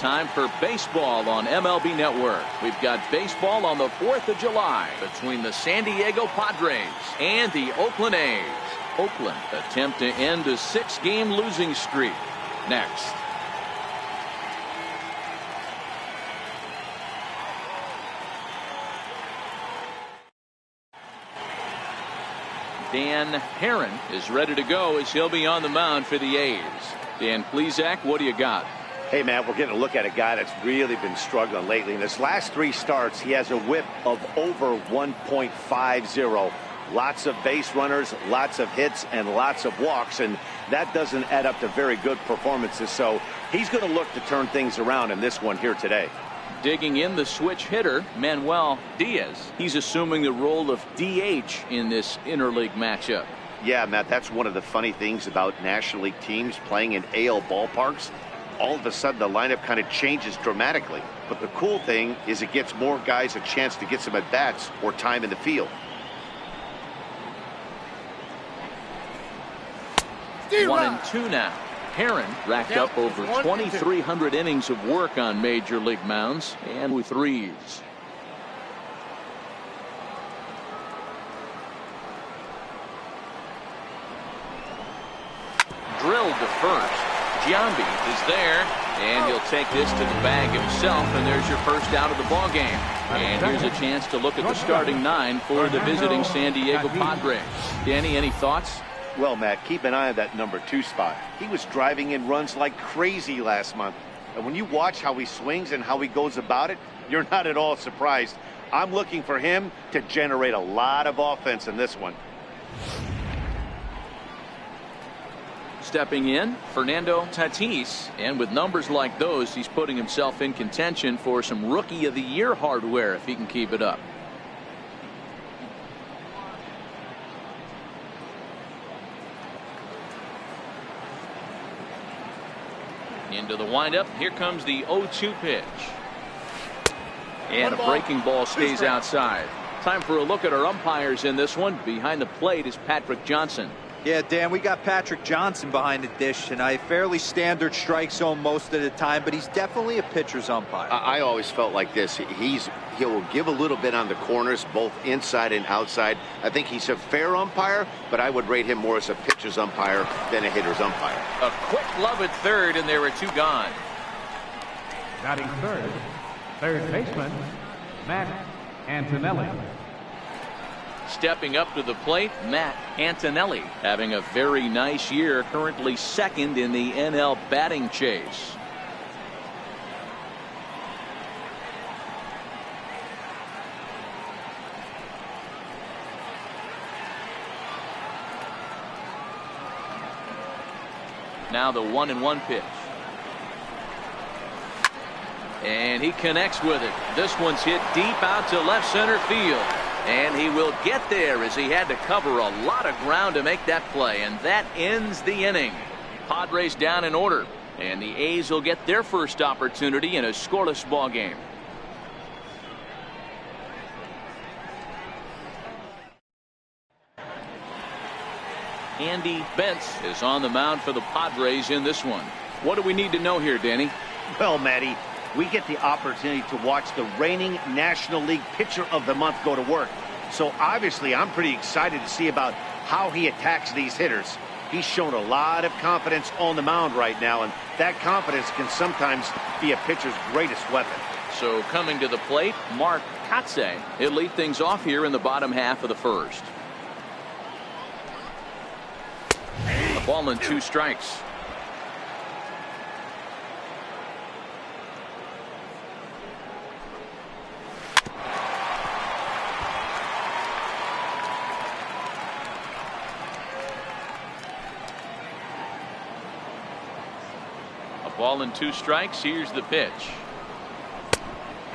time for baseball on MLB Network. We've got baseball on the 4th of July between the San Diego Padres and the Oakland A's. Oakland attempt to end a 6-game losing streak. Next. Dan Herron is ready to go as he'll be on the mound for the A's. Dan Plesac, what do you got? Hey, man, we're getting a look at a guy that's really been struggling lately. In his last 3 starts, he has a whip of over 1.50. Lots of base runners, lots of hits, and lots of walks, and that doesn't add up to very good performances. So he's going to look to turn things around in this one here today. Digging in, the switch hitter, Manuel Diaz. He's assuming the role of DH in this interleague matchup. Yeah, Matt, that's one of the funny things about National League teams playing in AL ballparks. All of a sudden, the lineup kind of changes dramatically. But the cool thing is it gets more guys a chance to get some at-bats or time in the field. 1-2 now. Herron racked up over 2,300 innings of work on major league mounds and with threes. Drilled to first. Giambi is there, and he'll take this to the bag himself, and there's your first out of the ball game. And here's a chance to look at the starting 9 for the visiting San Diego Padres. Danny, any thoughts? Well, Matt, keep an eye on that number 2 spot. He was driving in runs like crazy last month. And when you watch how he swings and how he goes about it, you're not at all surprised. I'm looking for him to generate a lot of offense in this one. Stepping in, Fernando Tatis. And with numbers like those, he's putting himself in contention for some Rookie of the Year hardware if he can keep it up. Into the windup. Here comes the 0-2 pitch. And a breaking ball stays outside. Time for a look at our umpires in this one. Behind the plate is Patrick Johnson. Yeah, Dan, we got Patrick Johnson behind the dish, and a fairly standard strike zone most of the time, but he's definitely a pitcher's umpire. I always felt like this. He'll give a little bit on the corners, both inside and outside. I think he's a fair umpire, but I would rate him more as a pitcher's umpire than a hitter's umpire. A quick glove at third, and there were 2 gone. Batting third baseman, Matt Antonelli. Stepping up to the plate, Matt Antonelli, having a very nice year, currently 2nd in the NL batting chase. Now the 1-1 pitch. And he connects with it. This one's hit deep out to left center field. And he will get there as he had to cover a lot of ground to make that play. And that ends the inning. Padres down in order. And the A's will get their first opportunity in a scoreless ball game. Andy Bentz is on the mound for the Padres in this one. What do we need to know here, Danny? Well, Matty, we get the opportunity to watch the reigning National League Pitcher of the Month go to work. So obviously I'm pretty excited to see about how he attacks these hitters. He's shown a lot of confidence on the mound right now, and that confidence can sometimes be a pitcher's greatest weapon. So coming to the plate, Mark Kotsay. He'll lead things off here in the bottom half of the first. A ball and 2 strikes. Ball and 2 strikes. Here's the pitch.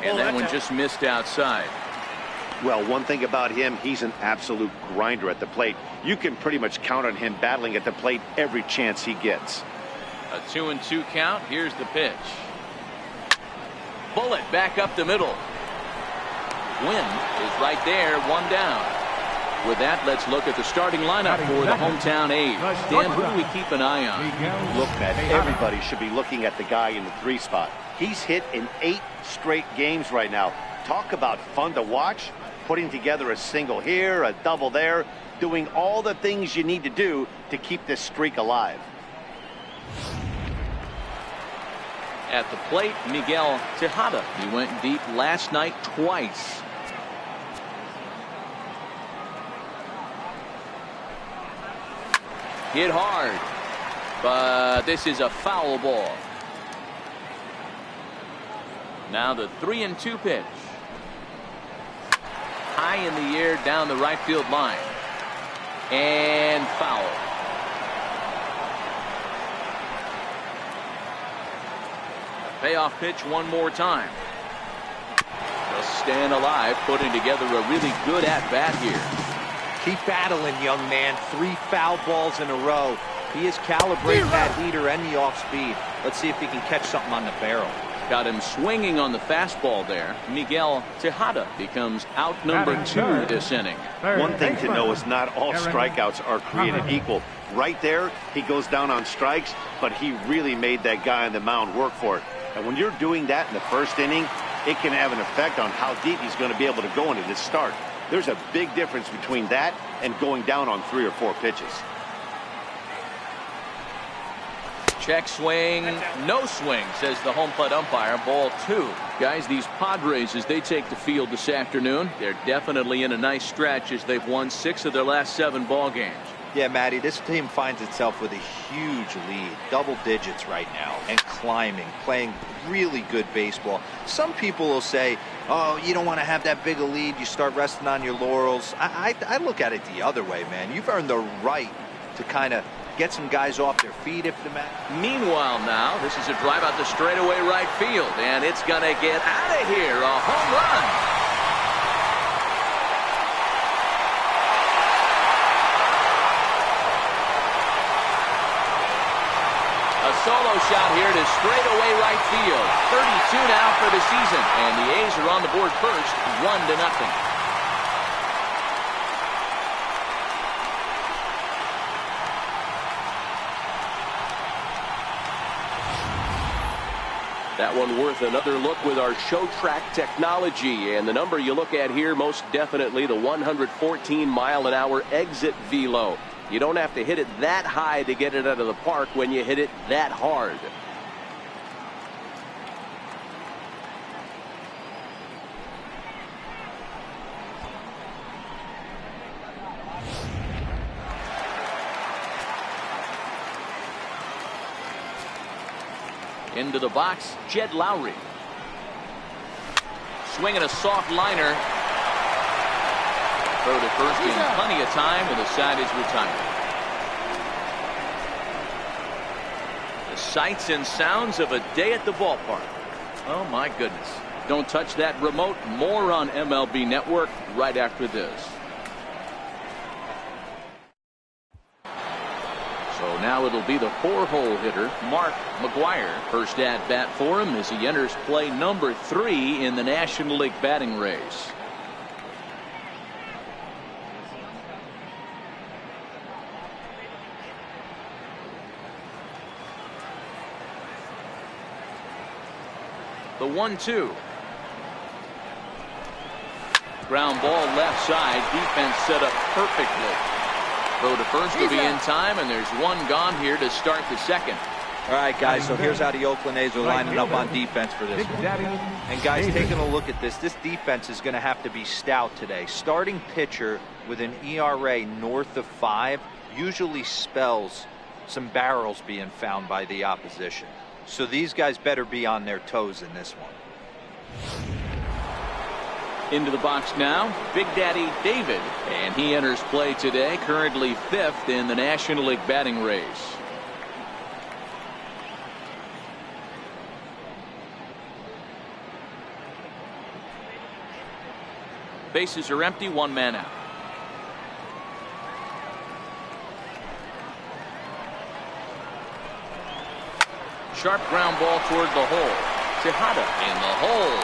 And that one just missed outside. Well, one thing about him, he's an absolute grinder at the plate. You can pretty much count on him battling at the plate every chance he gets. A 2-2 count. Here's the pitch. Bullet back up the middle. Wynn is right there, 1 down. With that, let's look at the starting lineup for the hometown A's. Dan, who do we keep an eye on? Look, Matt, everybody should be looking at the guy in the 3 spot. He's hit in 8 straight games right now. Talk about fun to watch. Putting together a single here, a double there, doing all the things you need to do to keep this streak alive. At the plate, Miguel Tejada. He went deep last night twice. Hit hard, but this is a foul ball. Now the 3-2 pitch. High in the air down the right field line. And foul. Payoff pitch one more time. Just staying alive, putting together a really good at-bat here. Keep battling, young man. 3 foul balls in a row. He is calibrating that heater and the off-speed. Let's see if he can catch something on the barrel. Got him swinging on the fastball there. Miguel Tejada becomes out number 2 this inning. One thing to know is not all strikeouts are created equal. Right there, he goes down on strikes, but he really made that guy on the mound work for it. And when you're doing that in the first inning, it can have an effect on how deep he's going to be able to go into this start. There's a big difference between that and going down on 3 or 4 pitches. Check swing, no swing, says the home plate umpire. Ball 2. Guys, these Padres, as they take the field this afternoon, they're definitely in a nice stretch as they've won 6 of their last 7 ball games. Yeah, Matty, this team finds itself with a huge lead, double digits right now, and climbing, playing really good baseball. Some people will say, oh, you don't want to have that big a lead, you start resting on your laurels. I look at it the other way, man. You've earned the right to kind of get some guys off their feet if the match. Meanwhile now, this is a drive out the straightaway right field, and it's going to get out of here. A home run. A solo shot here to straightaway right field. 32 now for the season, and the A's are on the board first, 1-0. That one worth another look with our show track technology, and the number you look at here, most definitely the 114-mile-an-hour exit velo. You don't have to hit it that high to get it out of the park when you hit it that hard. Into the box, Jed Lowry. Swinging a soft liner. Throw to first in plenty of time, and the side is retired. The sights and sounds of a day at the ballpark. Oh my goodness. Don't touch that remote. More on MLB Network right after this. So now it'll be the 4-hole hitter, Mark McGwire. First at bat for him as he enters play number 3 in the National League batting race. The 1-2. Ground ball left side. Defense set up perfectly. Throw to first will be in time, and there's one gone here to start the second. All right, guys, so here's how the Oakland A's are lining up on defense for this one. And, guys, taking a look at this defense is going to have to be stout today. Starting pitcher with an ERA north of 5 usually spells some barrels being found by the opposition. So these guys better be on their toes in this one. Into the box now, Big Daddy David, and he enters play today, currently 5th in the National League batting race. Bases are empty, 1 man out. Sharp ground ball toward the hole. Tejada in the hole.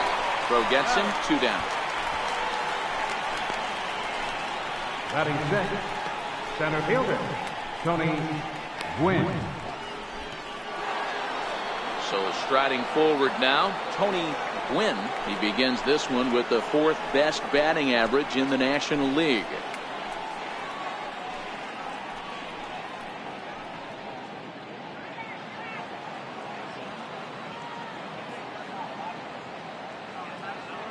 Throw gets him, 2 down. Batting sixth, center fielder, Tony Gwynn. So striding forward now, Tony Gwynn. He begins this one with the 4th best batting average in the National League.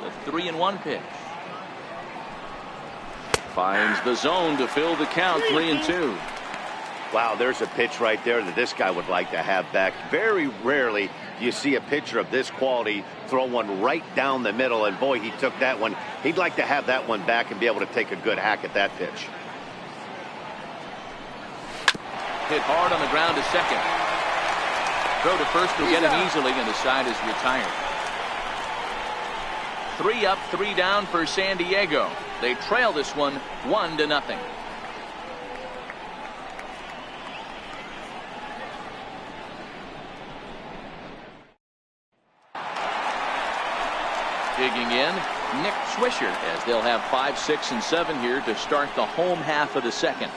The 3-1 pitch. Finds the zone to fill the count. 3-2. Wow, there's a pitch right there that this guy would like to have back. Very rarely do you see a pitcher of this quality throw one right down the middle, and boy, he took that one. He'd like to have that one back and be able to take a good hack at that pitch. Hit hard on the ground to second. Throw to first will get him easily, and the side is retired. 3 up, 3 down for San Diego. They trail this one 1-0. Digging in, Nick Swisher, as they'll have 5, 6, and 7 here to start the home half of the second.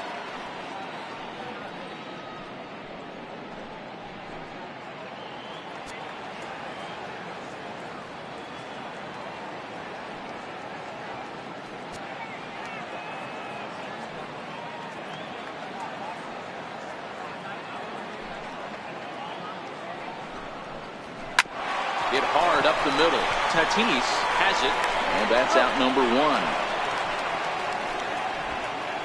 Hit hard up the middle. Tatis has it, and that's out number 1.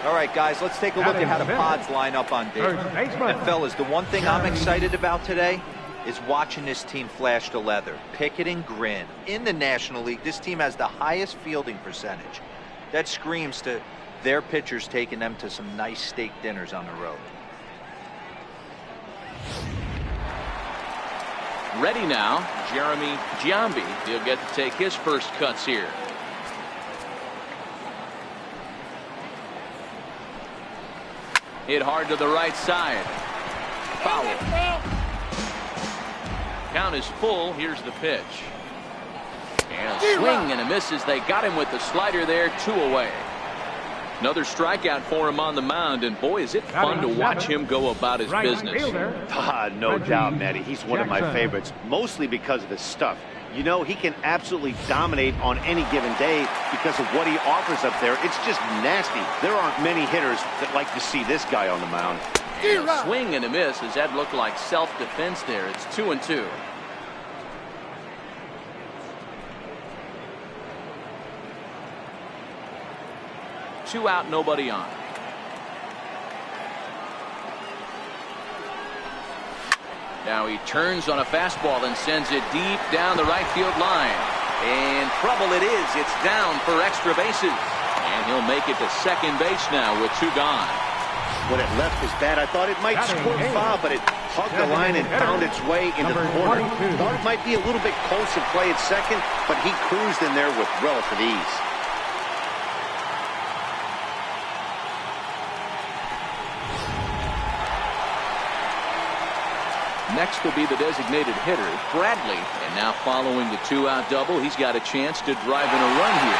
All right, guys, let's take a look at how the Pods line up on day. And fellas, the one thing I'm excited about today is watching this team flash the leather. Pickett and Grin. In the National League, this team has the highest fielding percentage. That screams to their pitchers taking them to some nice steak dinners on the road. Ready now, Jeremy Giambi. He'll get to take his first cuts here. Hit hard to the right side. Foul. Count is full. Here's the pitch. And a swing and a miss as they got him with the slider there. 2 away. Another strikeout for him on the mound, and boy, is it fun to watch him go about his business. No doubt, Matty. He's one of my favorites, mostly because of his stuff. You know, he can absolutely dominate on any given day because of what he offers up there. It's just nasty. There aren't many hitters that like to see this guy on the mound. And a swing and a miss as that looked like self-defense there. It's 2-2. Two out, nobody on. Now he turns on a fastball and sends it deep down the right field line. And trouble it is. It's down for extra bases. And he'll make it to second base now with 2 gone. When it left his bat, I thought it might squirt foul, but it hugged the line and found its way into the corner. Thought it might be a little bit close to play at second, but he cruised in there with relative ease. Next will be the designated hitter, Bradley. And now following the 2-out double, he's got a chance to drive in a run here.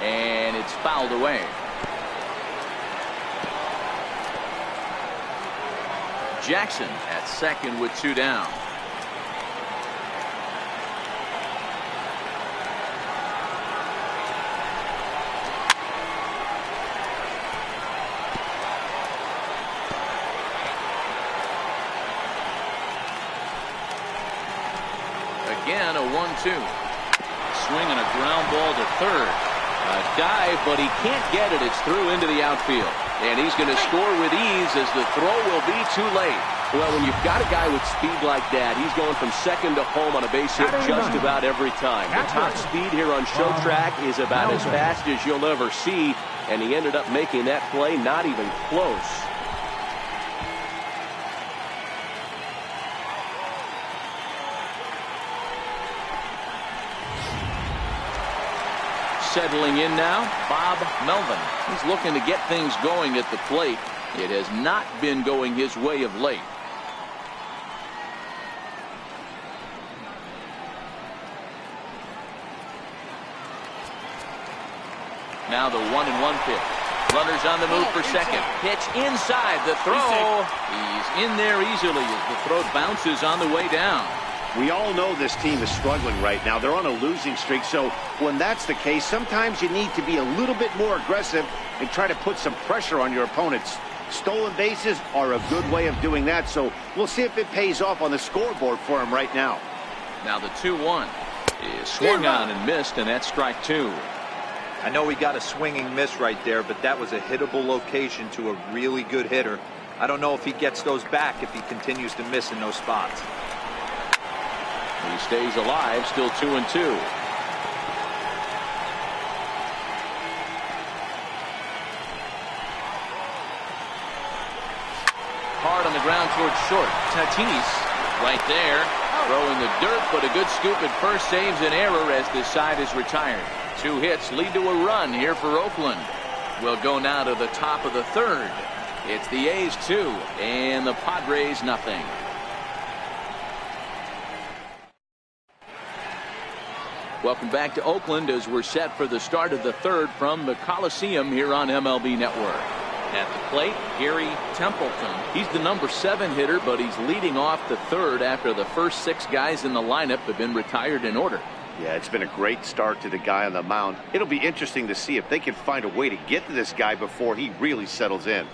And it's fouled away. Jackson at second with 2 down. Again, a 1-2. Swing and a ground ball to third. A dive, but he can't get it. It's through into the outfield. And he's going to score with ease as the throw will be too late. Well, when you've got a guy with speed like that, he's going from second to home on a base hit just about every time. The top speed here on show track is about as fast as you'll ever see. And he ended up making that play not even close. settling in now, Bob Melvin. He's looking to get things going at the plate. It has not been going his way of late. Now the 1-1 pitch. Runners on the move for second. Pitch inside the throw. He's in there easily as the throw bounces on the way down. We all know this team is struggling right now. They're on a losing streak, so when that's the case, sometimes you need to be a little bit more aggressive and try to put some pressure on your opponents. Stolen bases are a good way of doing that, so we'll see if it pays off on the scoreboard for him right now. Now the 2-1 is swung on and missed, and that's strike two. I know he got a swinging miss right there, but that was a hittable location to a really good hitter. I don't know if he gets those back if he continues to miss in those spots. He stays alive, still 2-2. Hard on the ground towards short. Tatis right there. Throwing the dirt, but a good scoop at first saves an error as this side is retired. 2 hits lead to a run here for Oakland. We'll go now to the top of the third. It's the A's 2 and the Padres nothing. Welcome back to Oakland as we're set for the start of the third from the Coliseum here on MLB Network. At the plate, Gary Templeton. He's the number 7 hitter, but he's leading off the third after the first 6 guys in the lineup have been retired in order. Yeah, it's been a great start to the guy on the mound. It'll be interesting to see if they can find a way to get to this guy before he really settles in.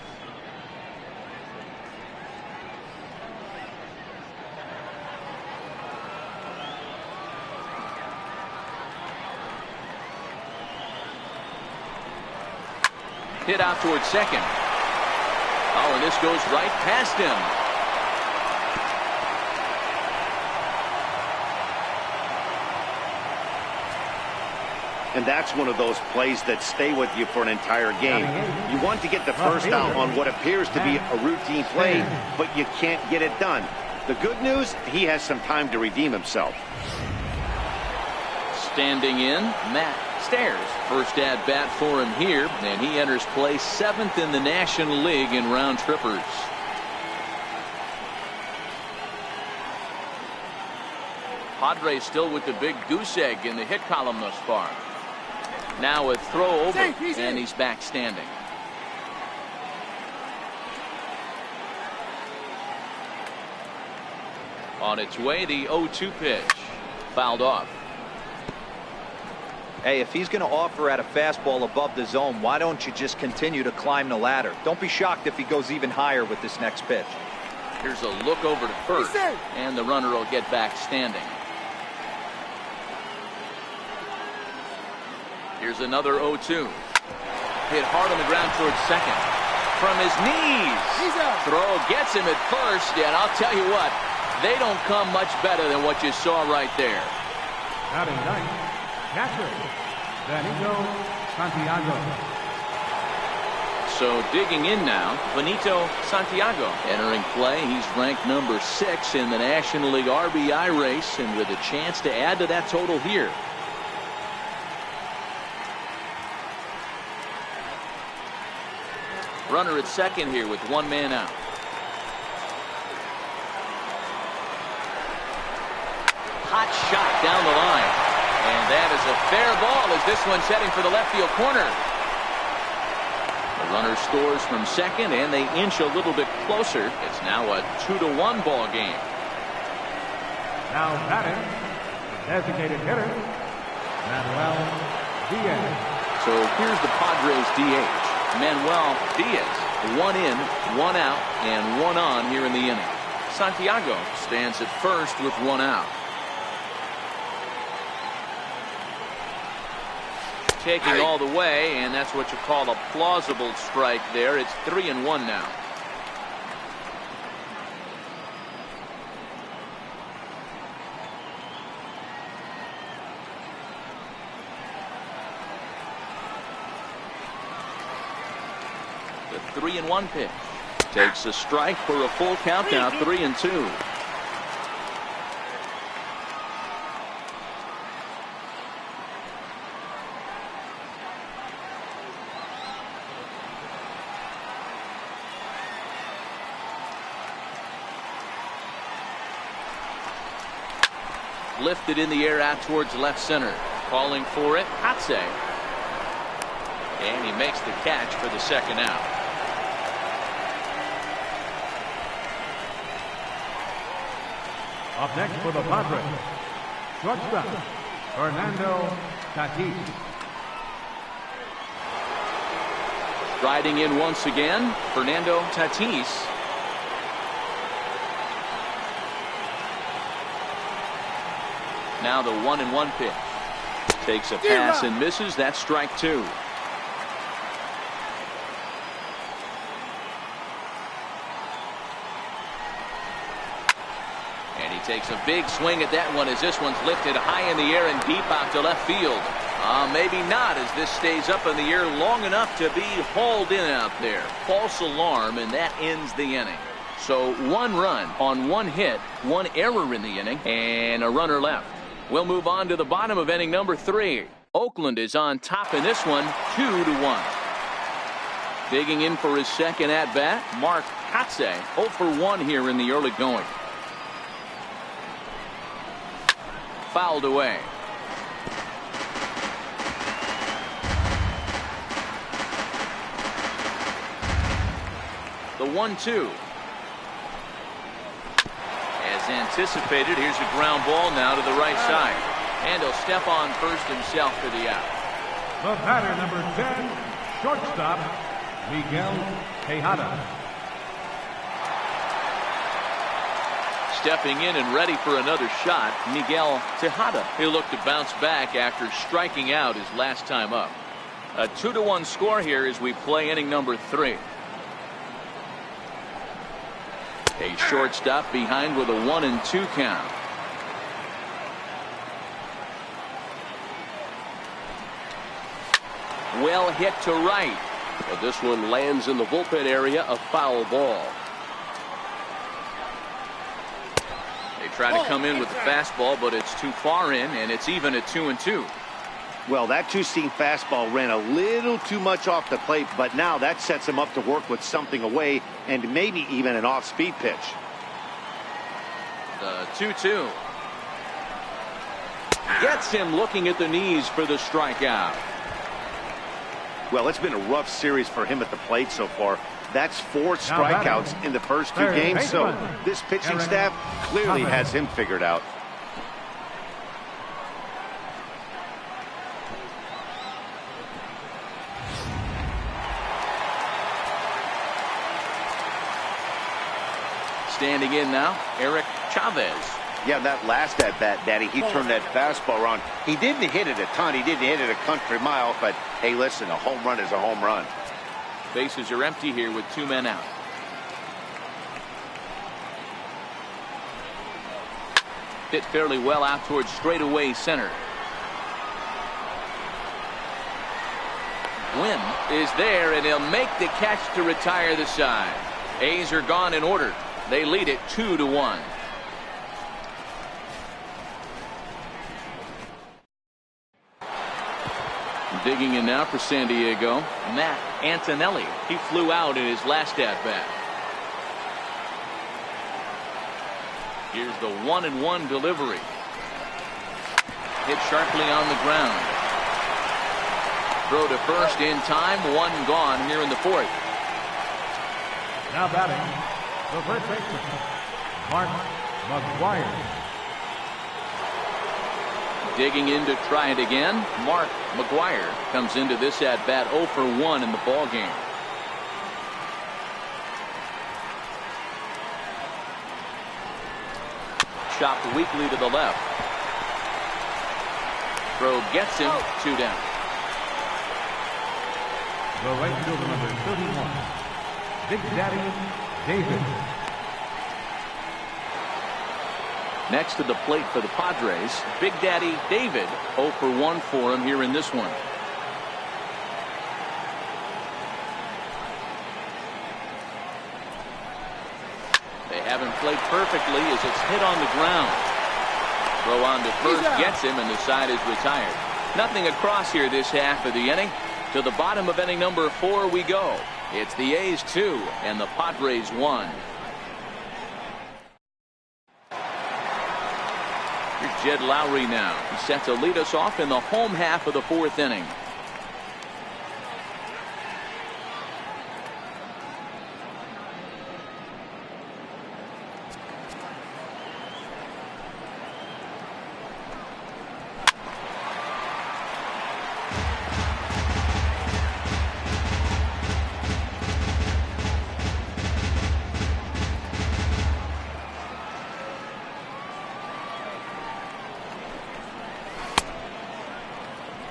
Hit out towards second. Oh, and this goes right past him. And that's one of those plays that stay with you for an entire game. You want to get the first out on what appears to be a routine play, but you can't get it done. The good news, he has some time to redeem himself. Standing in, Matt Stairs. First at bat for him here, and he enters play 7th in the National League in round trippers. Padres still with the big goose egg in the hit column thus far. Now a throw over, and he's back standing. On its way, the 0-2 pitch. Fouled off. Hey, if he's going to offer at a fastball above the zone, why don't you just continue to climb the ladder? Don't be shocked if he goes even higher with this next pitch. Here's a look over to first, and the runner will get back standing. Here's another 0-2. Hit hard on the ground towards second. From his knees. Throw gets him at first, and I'll tell you what, they don't come much better than what you saw right there. Batting ninth, catcher, Benito Santiago. So digging in now, Benito Santiago entering play. He's ranked number 6 in the National League RBI race, and with a chance to add to that total here. Runner at second here with 1 man out. Hot shot down the line. And that is a fair ball as this one's heading for the left field corner. The runner scores from second, and they inch a little bit closer. It's now a 2-1 ball game. Now batting, designated hitter, Manuel Diaz. So here's the Padres DH. Manuel Diaz, 1 in, 1 out, and 1 on here in the inning. Santiago stands at first with 1 out. Taking all the way, and that's what you call a plausible strike there. It's 3-1 now. The 3-1 pitch takes a strike for a full count now. 3-2. lifted in the air out towards left center. Calling for it, Hatse. And he makes the catch for the second out. Up next for the Padres, shortstop, Fernando Tatis. Riding in once again, Fernando Tatis. Now the 1-1 pitch. Takes a pass and misses. That's strike two. And he takes a big swing at that one as this one's lifted high in the air and deep out to left field. Maybe not, as this stays up in the air long enough to be hauled in out there. False alarm, and that ends the inning. So 1 run on 1 hit, 1 error in the inning, and a runner left. We'll move on to the bottom of inning number 3. Oakland is on top in this one, 2-1. Digging in for his second at bat, Mark Hatze, 0 for 1 here in the early going. Fouled away. The 1-2. As anticipated, here's a ground ball now to the right side. And he'll step on first himself for the out. The batter, number 10, shortstop, Miguel Tejada. Stepping in and ready for another shot, Miguel Tejada. He'll look to bounce back after striking out his last time up. A 2-1 score here as we play inning number 3. A shortstop behind with a 1-2 count. Well hit to right. But this one lands in the bullpen area, a foul ball. They try to come in with the fastball, but it's too far in, and it's even at 2-2. Well, that two-seam fastball ran a little too much off the plate, but now that sets him up to work with something away and maybe even an off-speed pitch. The 2-2. Gets him looking at the knees for the strikeout. Well, it's been a rough series for him at the plate so far. That's 4 strikeouts in the first 2 games, so this pitching staff clearly has him figured out. Standing in now, Eric Chavez. Yeah, that last at-bat, Daddy, he turned that fastball around. He didn't hit it a ton. He didn't hit it a country mile, but hey, listen, a home run is a home run. Bases are empty here with 2 men out. Hit fairly well out towards straightaway center. Gwynn is there, and he'll make the catch to retire the side. A's are gone in order. They lead it 2-1. Digging in now for San Diego, Matt Antonelli. He flew out in his last at-bat. Here's the 1-1 delivery. Hit sharply on the ground. Throw to first in time. 1 gone here in the 4th. Now batting, the first baseman, Mark McGuire. Digging in to try it again, Mark McGuire comes into this at-bat 0 for 1 in the ballgame. Chopped weakly to the left. Throw gets him, 2 down. The right fielder, number 31, Big Daddy David. Next to the plate for the Padres, Big Daddy David, 0 for 1 for him here in this one. They haven't played perfectly as it's hit on the ground. Throw on to first gets him, and the side is retired. Nothing across here this half of the inning. To the bottom of inning number 4 we go. It's the A's 2 and the Padres 1. Here's Jed Lowry now. He's set to lead us off in the home half of the 4th inning.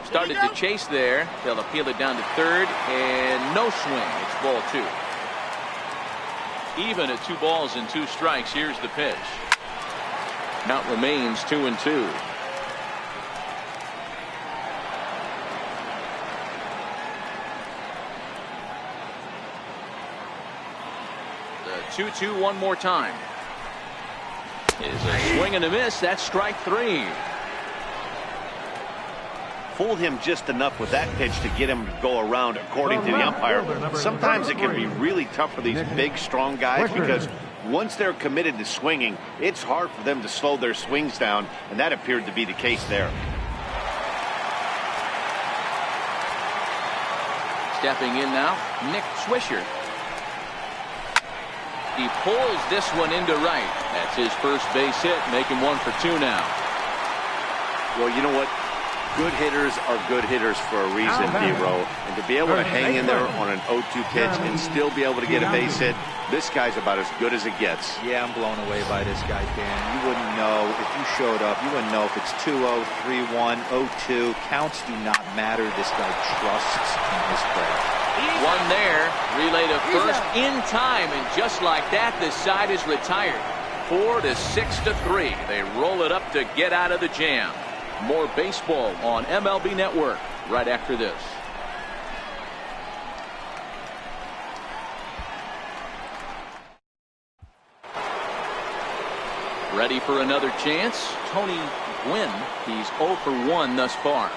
Started to chase there. They'll appeal it down to 3rd, and no swing. It's ball 2. Even at 2 balls and 2 strikes. Here's the pitch. Count remains 2-2. The 2-2 one more time. Is a swing and a miss. That's strike 3. Fooled him just enough with that pitch to get him to go around, according to the umpire. Sometimes it can be really tough for these big, strong guys because once they're committed to swinging, it's hard for them to slow their swings down, and that appeared to be the case there. Stepping in now, Nick Swisher. He pulls this one into right. That's his first base hit, making 1 for 2 now. Well, you know what? Good hitters are good hitters for a reason, D-Row. And to be able to hang in there on an 0-2 pitch and still be able to get a base hit, this guy's about as good as it gets. Yeah, I'm blown away by this guy, Dan. You wouldn't know if you showed up. You wouldn't know if it's 2-0, 3-1, 0-2. Counts do not matter. This guy trusts in his craft. One there. Relay to first in time, and just like that, the side is retired. 4-6-3. They roll it up to get out of the jam. More baseball on MLB Network right after this. Ready for another chance? Tony Gwynn. He's 0 for 1 thus far.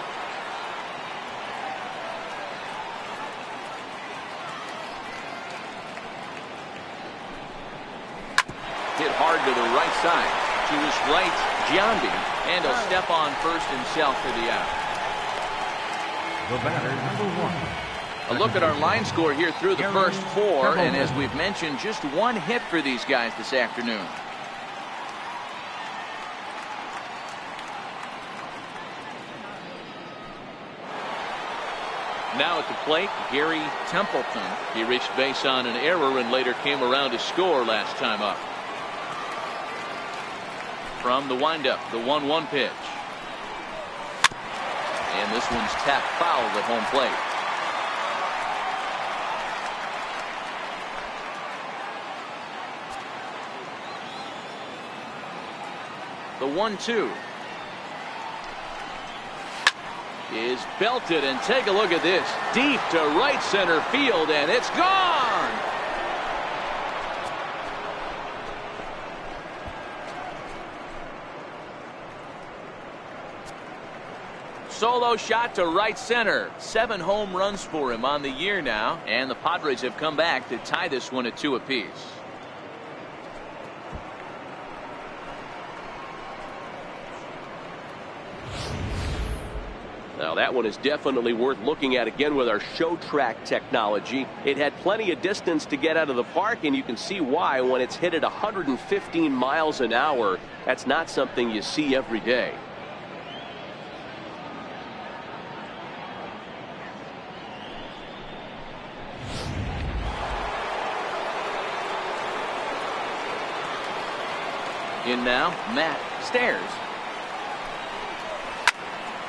Hit hard to the right side. To his right, Giambi, and he'll step on first himself for the out. The batter, number 1. A look at our line score here through the first 4, and as we've mentioned, just 1 hit for these guys this afternoon. Now at the plate, Gary Templeton. He reached base on an error and later came around to score last time up. From the windup, the 1-1 pitch. And this one's tapped foul at home plate. The 1-2 is belted, and take a look at this. Deep to right center field, and it's gone. Solo shot to right center. 7 home runs for him on the year now, and the Padres have come back to tie this one at 2 apiece. Now that one is definitely worth looking at again with our show track technology. It had plenty of distance to get out of the park, and you can see why when it's hit at 115 miles an hour. That's not something you see every day. In now, Matt Stairs.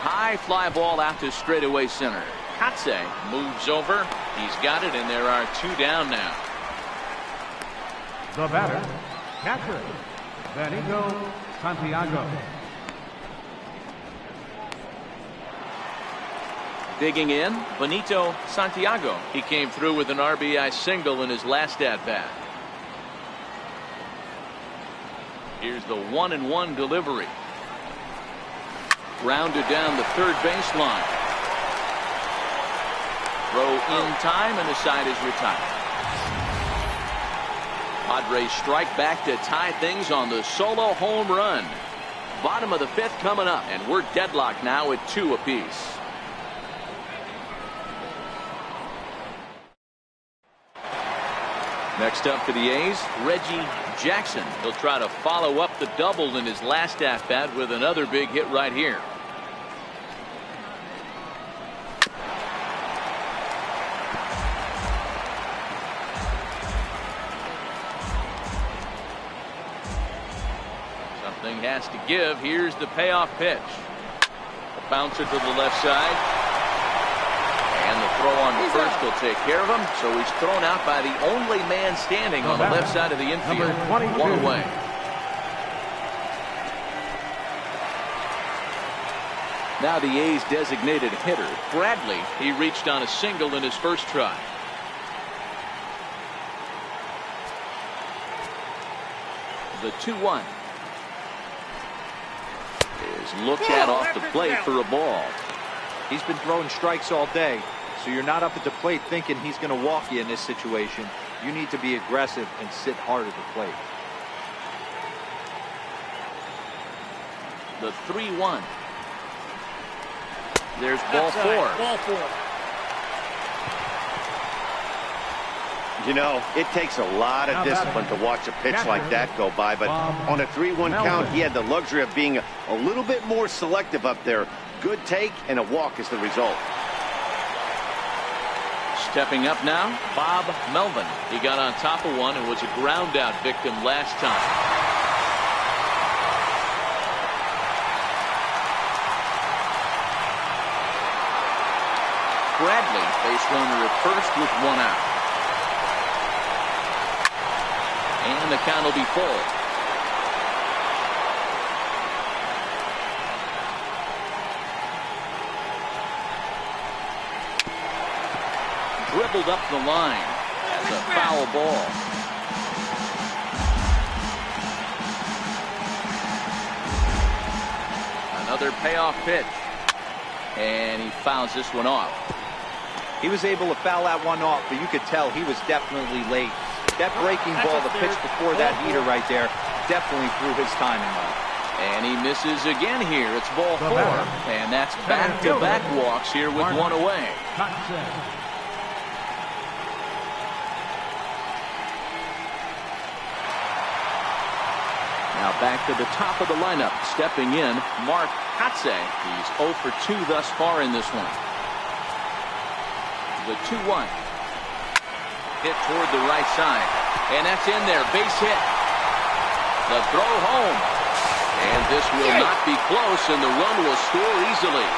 High fly ball out to straightaway center. Katse moves over. He's got it, and there are 2 down now. The batter, catcher, Benito Santiago. Digging in, Benito Santiago. He came through with an RBI single in his last at-bat. Here's the 1-1 delivery. Grounded down the third baseline. Throw in time, and the side is retired. Padres strike back to tie things on the solo home run. Bottom of the 5th coming up, and we're deadlocked now at 2 apiece. Next up for the A's, Reggie Jackson. He'll try to follow up the double in his last at-bat with another big hit right here. Something has to give. Here's the payoff pitch. A bouncer to the left side. And the throw on the first will take care of him. So he's thrown out by the only man standing on the left side of the infield. 1 away. Now the A's designated hitter, Bradley. He reached on a single in his first try. The 2-1 is looked at off the plate for a ball. He's been throwing strikes all day, so you're not up at the plate thinking he's going to walk you in this situation. You need to be aggressive and sit hard at the plate. The 3-1. There's ball 4. Ball 4. You know, it takes a lot of discipline to watch a pitch like that go by, but on a 3-1 count, he had the luxury of being a little bit more selective up there. Good take, and a walk is the result. Stepping up now, Bob Melvin. He got on top of one and was a ground out victim last time. Bradley, base runner at first with 1 out. And the count will be full. Dribbled up the line. That's a foul ball. Another payoff pitch. And he fouls this one off. He was able to foul that one off, but you could tell he was definitely late. That breaking ball, the pitch before that heater right there, definitely threw his timing off. And he misses again here. It's ball 4. And that's back-to-back walks here with 1 away. Now back to the top of the lineup. Stepping in, Mark Kotze. He's 0 for 2 thus far in this one. The 2-1. Hit toward the right side. And that's in there. Base hit. The throw home. And this will not be close, and the run will score easily.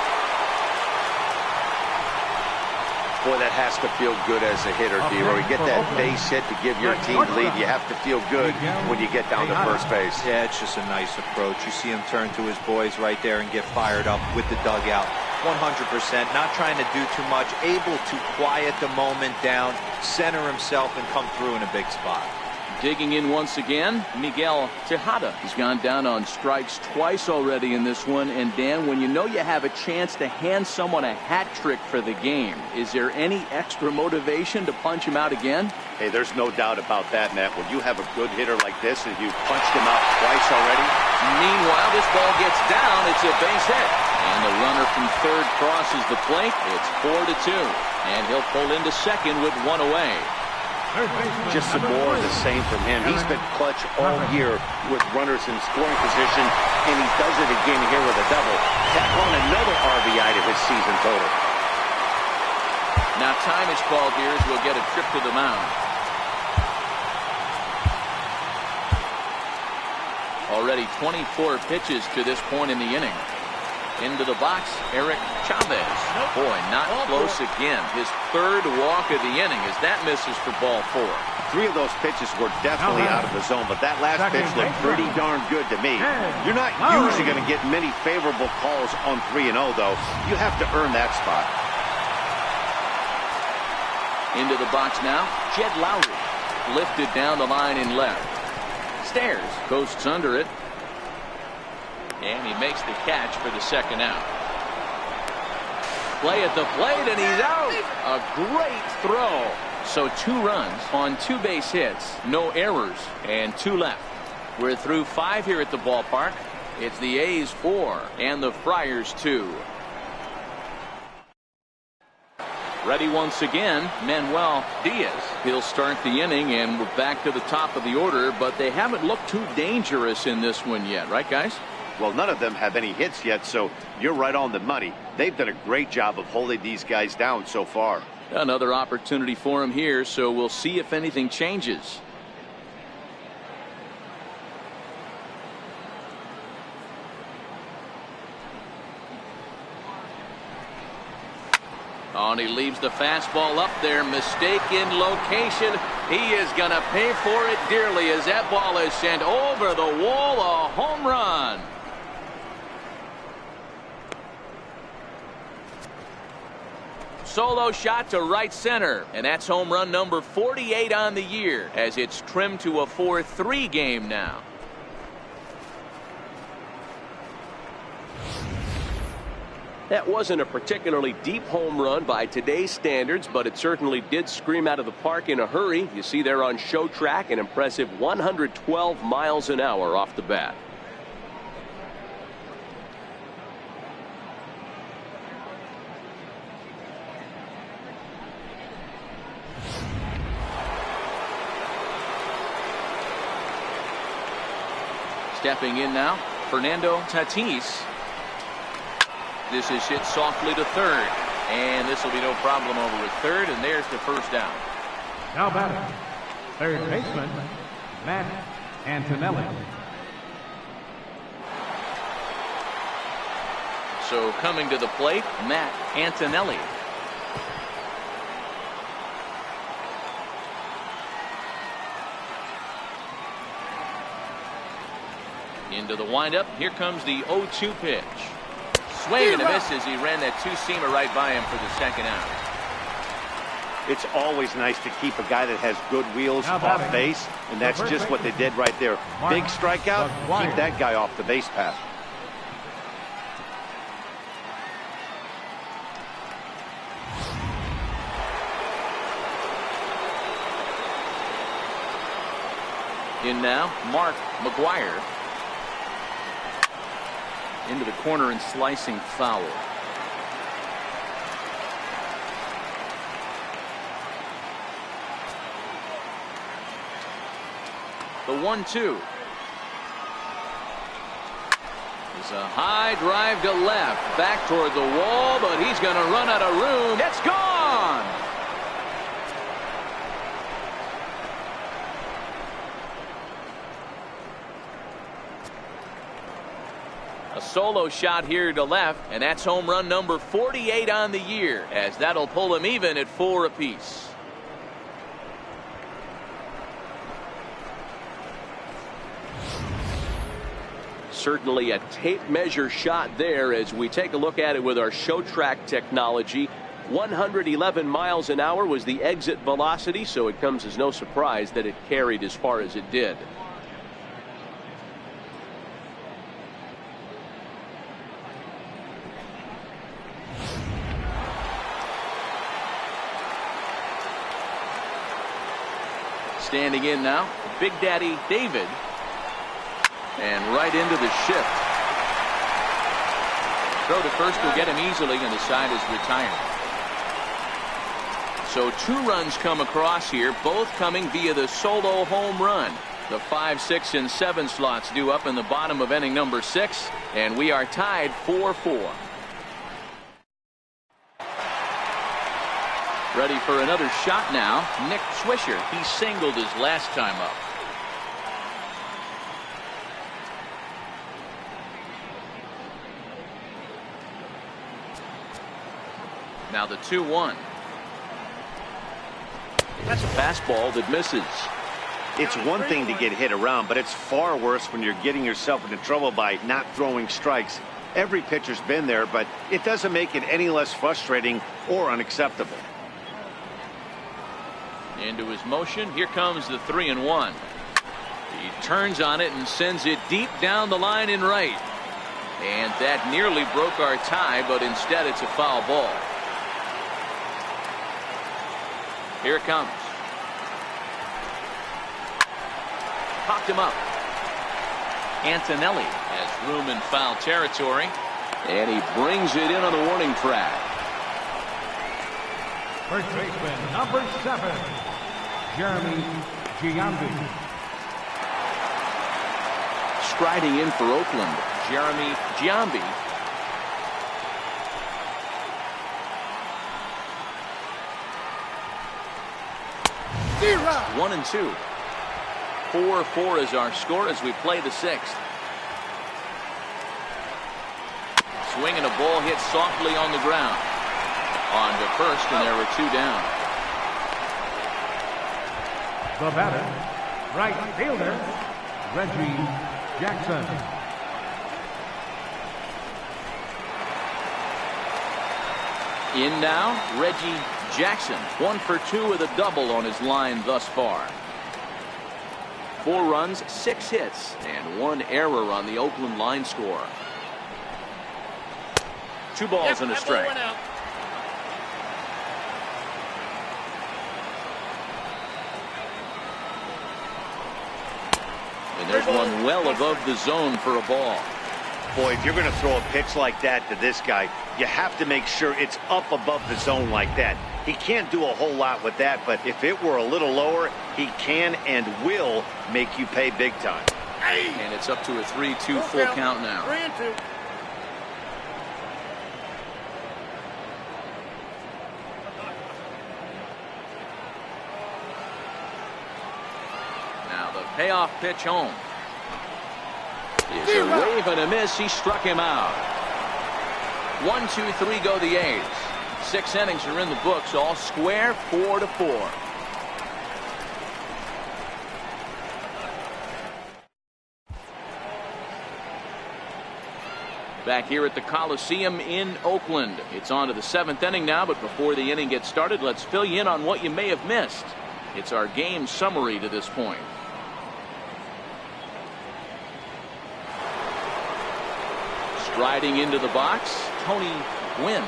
Boy, that has to feel good as a hitter, D-Roy. You get that base hit to give your team the lead. You have to feel good when you get down to first base. Yeah, it's just a nice approach. You see him turn to his boys right there and get fired up with the dugout. 100%, not trying to do too much, able to quiet the moment down, center himself, and come through in a big spot. Digging in once again, Miguel Tejada. He's gone down on strikes twice already in this one. And Dan, when you know you have a chance to hand someone a hat trick for the game, is there any extra motivation to punch him out again? Hey, there's no doubt about that, Matt. When you have a good hitter like this and you've punched him out twice already. Meanwhile, this ball gets down. It's a base hit. And the runner from third crosses the plate. It's 4-2. And he'll pull into second with 1 away. Just some more of the same from him. He's been clutch all year with runners in scoring position, and he does it again here with a double. Tack on another RBI to his season total. Now time is called here as we'll get a trip to the mound. Already 24 pitches to this point in the inning. Into the box, Eric Chavez. Boy, not close again. His 3rd walk of the inning as that misses for ball 4. 3 of those pitches were definitely out of the zone, but that last pitch looked pretty darn good to me. You're not usually going to get many favorable calls on 3-0, though. You have to earn that spot. Into the box now, Jed Lowry. Lifted down the line in left. Stairs, coasts under it. And he makes the catch for the 2nd out. Play at the plate, and he's out. A great throw. So 2 runs on 2 base hits, no errors, and 2 left. We're through 5 here at the ballpark. It's the A's 4 and the Friars 2. Ready once again, Manuel Diaz. He'll start the inning, and we're back to the top of the order, but they haven't looked too dangerous in this one yet, right, guys? Well, none of them have any hits yet, so you're right on the money. They've done a great job of holding these guys down so far. Another opportunity for him here, so we'll see if anything changes. Oh, and he leaves the fastball up there. Mistake in location. He is going to pay for it dearly as that ball is sent over the wall. A home run. Solo shot to right center, and that's home run number 48 on the year as it's trimmed to a 4-3 game now. That wasn't a particularly deep home run by today's standards, but it certainly did scream out of the park in a hurry. You see there on show track an impressive 112 miles an hour off the bat. Stepping in now, Fernando Tatis. This is hit softly to third, and this will be no problem over at third, and there's the first down. Now batting, third baseman, Matt Antonelli. So coming to the plate, Matt Antonelli. Into the windup, here comes the 0-2 pitch. Swing and a miss as he ran that two-seamer right by him for the second out. It's always nice to keep a guy that has good wheels off base, and that's just what they did right there. Big strikeout, keep that guy off the base path. In now, Mark McGuire. Into the corner and slicing foul. The 1-2 is a high drive to left, back toward the wall, but he's going to run out of room. It's gone. A solo shot here to left, and that's home run number 48 on the year, as that'll pull him even at 4 apiece. Certainly a tape measure shot there as we take a look at it with our show track technology. 111 miles an hour was the exit velocity, so it comes as no surprise that it carried as far as it did. Standing in now, Big Daddy David. And right into the shift. Throw to first will get him easily, and the side is retired. So 2 runs come across here, both coming via the solo home run. The 5, 6, and 7 slots due up in the bottom of inning number 6, and we are tied 4-4. Ready for another shot now. Nick Swisher. He singled his last time up. Now the 2-1. That's a fastball that misses. It's one thing to get hit around, but it's far worse when you're getting yourself into trouble by not throwing strikes. Every pitcher's been there, but it doesn't make it any less frustrating or unacceptable. Into his motion. Here comes the 3-1. He turns on it and sends it deep down the line in right. And that nearly broke our tie, but instead it's a foul ball. Here it comes. Popped him up. Antonelli has room in foul territory. And he brings it in on the warning track. First baseman, number 7, Jeremy Giambi. Striding in for Oakland, Jeremy Giambi. It's 1-2. 4-4 is our score as we play the 6th. Swinging a ball hit softly on the ground. On to first, and there were 2 down. The batter, right fielder, Reggie Jackson. In now, Reggie Jackson. 1 for 2 with a double on his line thus far. 4 runs, 6 hits, and 1 error on the Oakland line score. 2 balls and a strike. And there's one well above the zone for a ball. Boy, if you're going to throw a pitch like that to this guy, you have to make sure it's up above the zone like that. He can't do a whole lot with that, but if it were a little lower, he can and will make you pay big time. And it's up to a 3-2 full count now. 3-2. Now the payoff pitch home. It's a wave and a miss. He struck him out. 1, 2, 3 go the A's. 6 innings are in the books, all square, 4-4. Back here at the Coliseum in Oakland. It's on to the 7th inning now, but before the inning gets started, let's fill you in on what you may have missed. It's our game summary to this point. Striding into the box, Tony Gwynn.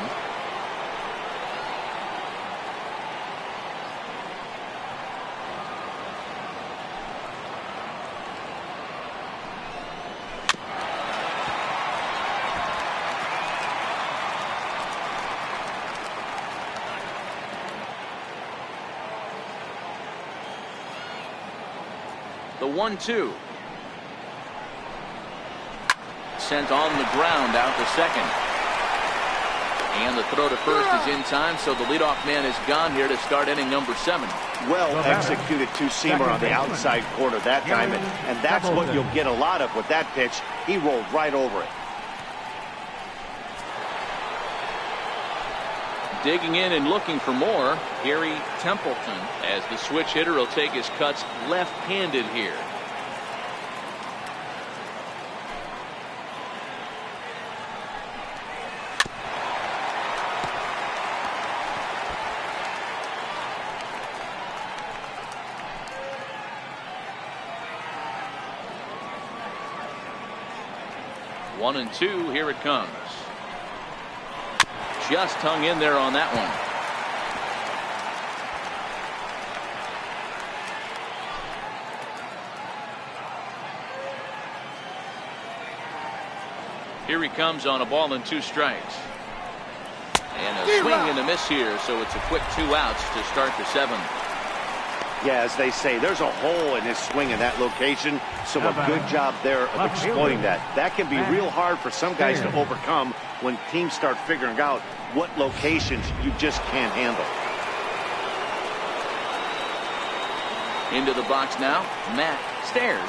The 1-2. Sent on the ground out to second. And the throw to first is in time, so the leadoff man is gone here to start inning number 7. Well executed two-seamer on the outside corner that time, and that's what you'll get a lot of with that pitch. He rolled right over it. Digging in and looking for more, Gary Templeton, as the switch hitter will take his cuts left-handed here. One and 2, here it comes. Just hung in there on that one. Here he comes on a ball and 2 strikes. And a swing and a miss here, so it's a quick 2 outs to start the 7th. Yeah, as they say, there's a hole in his swing in that location, so a good job there of exploiting that. That can be real hard for some guys to overcome when teams start figuring out what locations you just can't handle. Into the box now, Matt Stairs.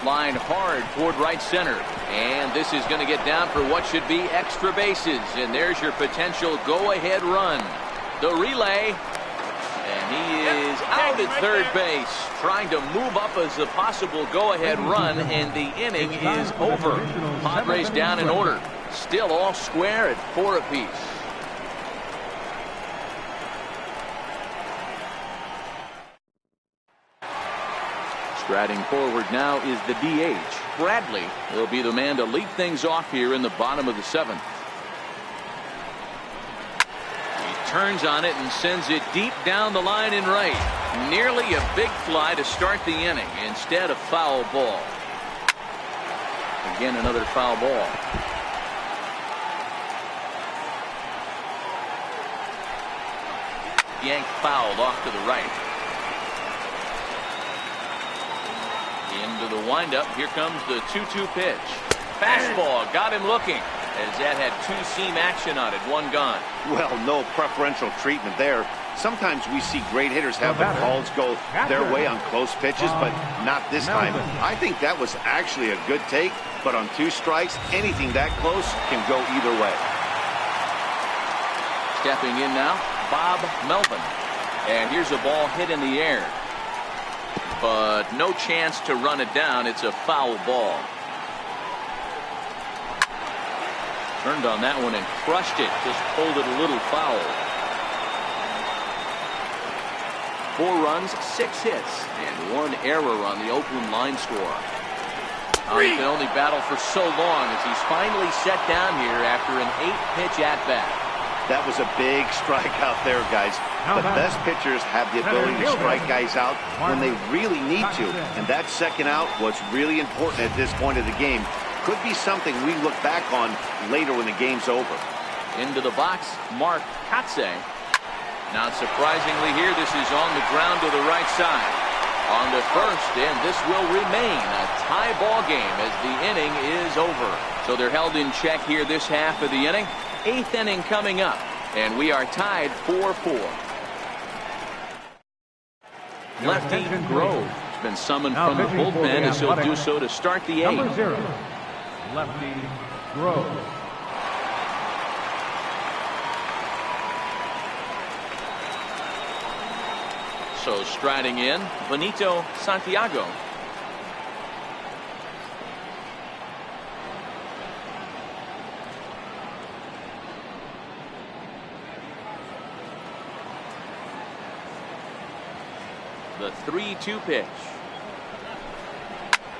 Line hard toward right center, and this is going to get down for what should be extra bases, and there's your potential go-ahead run. The relay. And he is out at third base, trying to move up as a possible go-ahead run, and the inning is over. Padres down in order. Still all square at 4 apiece. Striding forward now is the DH. Bradley will be the man to lead things off here in the bottom of the 7th. Turns on it and sends it deep down the line in right. Nearly a big fly to start the inning. Instead, a foul ball. again, another foul ball. Yanked fouled off to the right. Into the windup. Here comes the 2-2 pitch. Fastball got him looking, as that had two-seam action on it. One gone. Well, no preferential treatment there. Sometimes we see great hitters have the calls go their way on close pitches, but not this time. I think that was actually a good take, but on 2 strikes, anything that close can go either way. Stepping in now, Bob Melvin. And here's a ball hit in the air, but no chance to run it down. It's a foul ball. Turned on that one and crushed it. Just pulled it a little foul. 4 runs, 6 hits, and 1 error on the Oakland line score. He can only battle for so long as he's finally set down here after an 8-pitch at-bat. That was a big strikeout there, guys. The best pitchers have the ability to strike guys out when they really need to, and that second out was really important at this point of the game. Could be something we look back on later when the game's over. Into the box, Mark Kotze. Not surprisingly here, this is on the ground to the right side. On to first, and this will remain a tie ball game as the inning is over. So they're held in check here this half of the inning. 8th inning coming up, and we are tied 4-4. Lefty Grove has been summoned from the bullpen as he'll do so to start the 8th. Number 0, Lefty Grove. So striding in, Benito Santiago. The 3-2 pitch.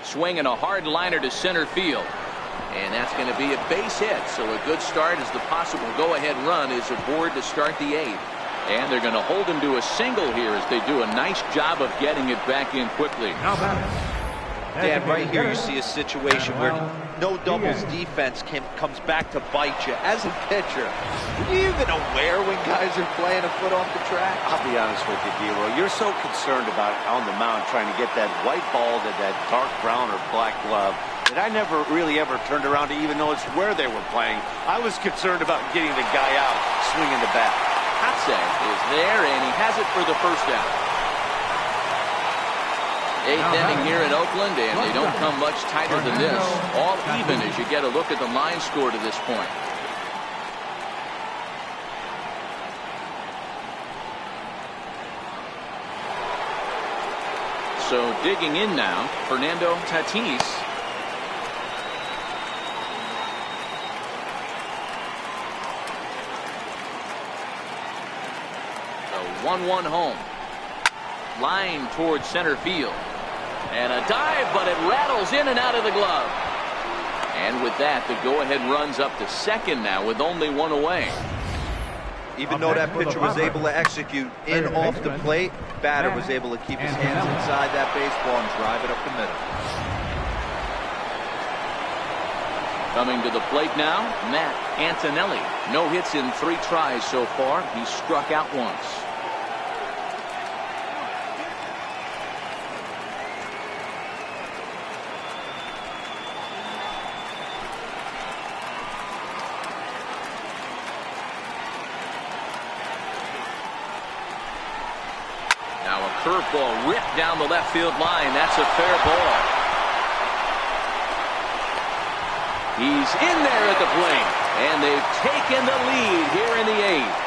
Swinging a hard liner to center field. And that's going to be a base hit. So a good start as the possible go-ahead run is aboard to start the 8th. And they're going to hold him to a single here as they do a nice job of getting it back in quickly. Dan, right here you see a situation where no doubles defense comes back to bite you. As a pitcher, are you even aware when guys are playing a foot off the track? I'll be honest with you, D-Roy. You're so concerned about on the mound trying to get that white ball to that dark brown or black glove that I never really ever turned around to even notice where they were playing. I was concerned about getting the guy out swinging the bat. Kotze is there, and he has it for the first out. 8th inning here in Oakland, and they don't come much tighter than this. All even as you get a look at the line score to this point. So digging in now, Fernando Tatis. The 1-1 home. Line towards center field. And a dive, but it rattles in and out of the glove. And with that, the go-ahead runs up to second now with only 1 away. Even though that pitcher was able to execute in off the plate, batter was able to keep his hands inside that baseball and drive it up the middle. Coming to the plate now, Matt Antonelli. No hits in 3 tries so far. He struck out once. Curveball ripped down the left field line. That's a fair ball. He's in there at the plate, and they've taken the lead here in the 8th.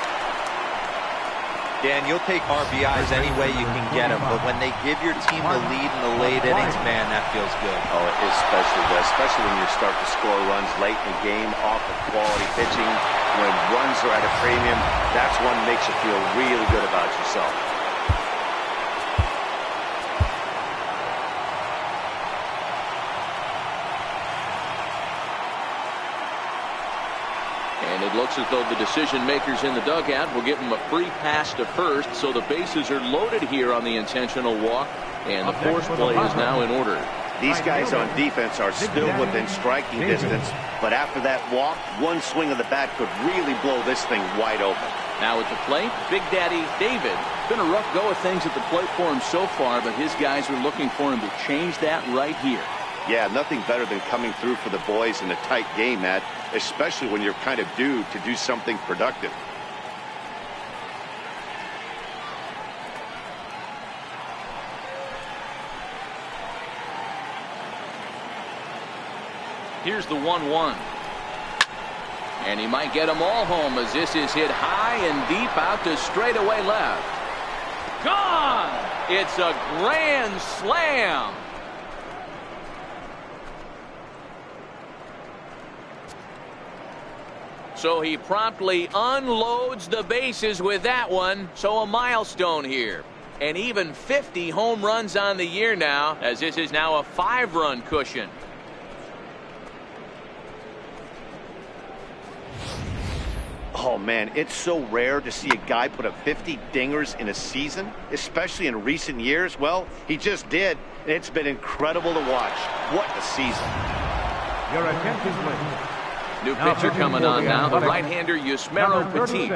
Dan, you'll take RBIs any way you can get them, but when they give your team the lead in the late innings, man, that feels good. Oh, it especially does, especially when you start to score runs late in the game off of quality pitching. When runs are at a premium, that's what makes you feel really good about yourself. It looks as though the decision makers in the dugout will give him a free pass to first, so the bases are loaded here on the intentional walk, and the force play is now in order. These guys on defense are still within striking distance, but after that walk, one swing of the bat could really blow this thing wide open. Now at the plate, Big Daddy David. Been a rough go of things at the plate for him so far, but his guys are looking for him to change that right here. Yeah, nothing better than coming through for the boys in a tight game, Matt, especially when you're kind of due to do something productive. Here's the 1-1. And he might get them all home as this is hit high and deep out to straightaway left. Gone! It's a grand slam. So he promptly unloads the bases with that one. So a milestone here. And even 50 home runs on the year now, as this is now a 5-run cushion. Oh, man, it's so rare to see a guy put up 50 dingers in a season, especially in recent years. Well, he just did. It's been incredible to watch. What a season. Your attention, please. New pitcher coming on now, the right-hander Yusmeiro Petit.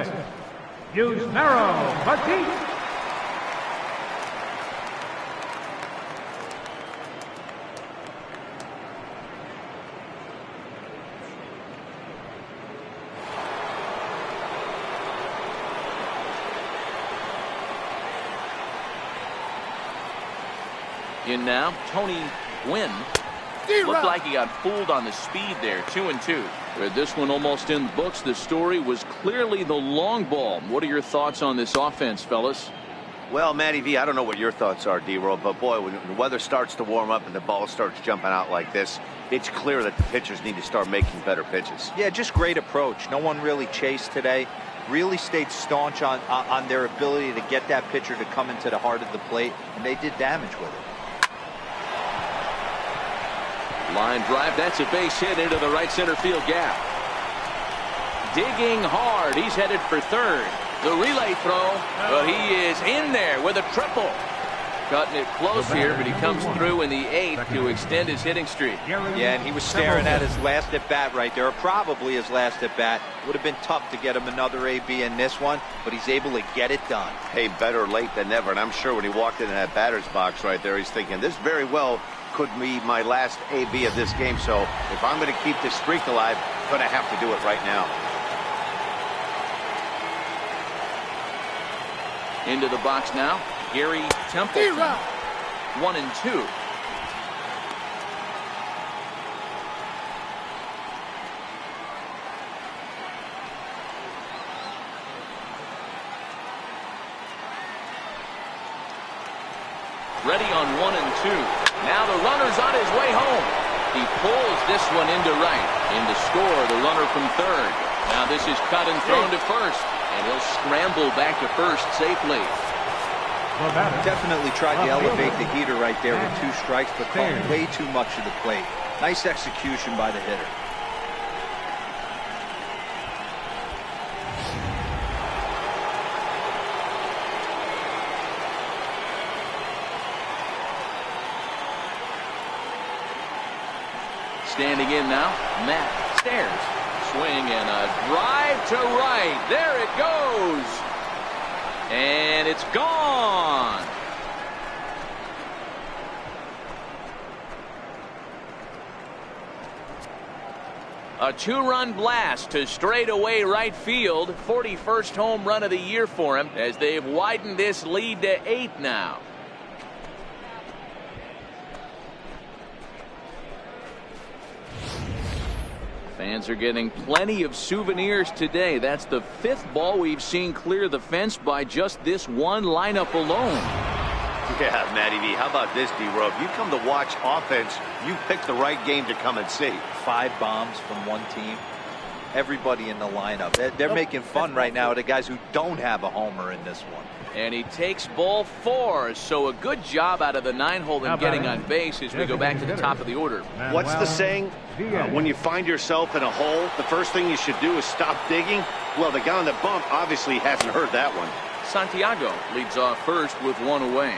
Yusmeiro Petit. In now, Tony Gwynn. Looked like he got fooled on the speed there. 2-2. With this one almost in the books, the story was clearly the long ball. What are your thoughts on this offense, fellas? Well, Matty V, I don't know what your thoughts are, D-Roll, but boy, when the weather starts to warm up and the ball starts jumping out like this, it's clear that the pitchers need to start making better pitches. Yeah, just great approach. No one really chased today. Really stayed staunch on their ability to get that pitcher to come into the heart of the plate, and they did damage with it. Line drive, that's a base hit into the right center field gap. Digging hard, he's headed for third. The relay throw, but he is in there with a triple. Cutting it close here, but he comes through in the 8th to extend his hitting streak. Yeah, and he was staring at his last at bat right there, or probably his last at bat. Would have been tough to get him another AB in this one, but he's able to get it done. Hey, better late than never, and I'm sure when he walked into that batter's box right there, he's thinking, this very well could be my last AB of this game, so if I'm going to keep this streak alive, I'm going to have to do it right now. Into the box now, Gary Templeton. 1-2. Ready on 1-2. Now the runner's on his way home. He pulls this one into right. In to score, the runner from third. Now this is cut and thrown to first. And he'll scramble back to first safely. Definitely tried to elevate the heater right there with 2 strikes, but caught way too much of the plate. Nice execution by the hitter. Standing in now, Matt Stairs. Swing and a drive to right. There it goes. And it's gone. A 2-run blast to straightaway right field. 41st home run of the year for him as they've widened this lead to 8 now. Fans are getting plenty of souvenirs today. That's the 5th ball we've seen clear the fence by just this one lineup alone. Yeah, Matty V, how about this, D-Row? If you come to watch offense, you picked the right game to come and see. 5 bombs from one team. Everybody in the lineup. They're making fun right now of the guys who don't have a homer in this one. And he takes ball 4, so a good job out of the 9-hole in getting on base as we go back to the top of the order. What's the saying? When you find yourself in a hole, the first thing you should do is stop digging. Well, the guy on the bump obviously hasn't heard that one. Santiago leads off first with 1 away.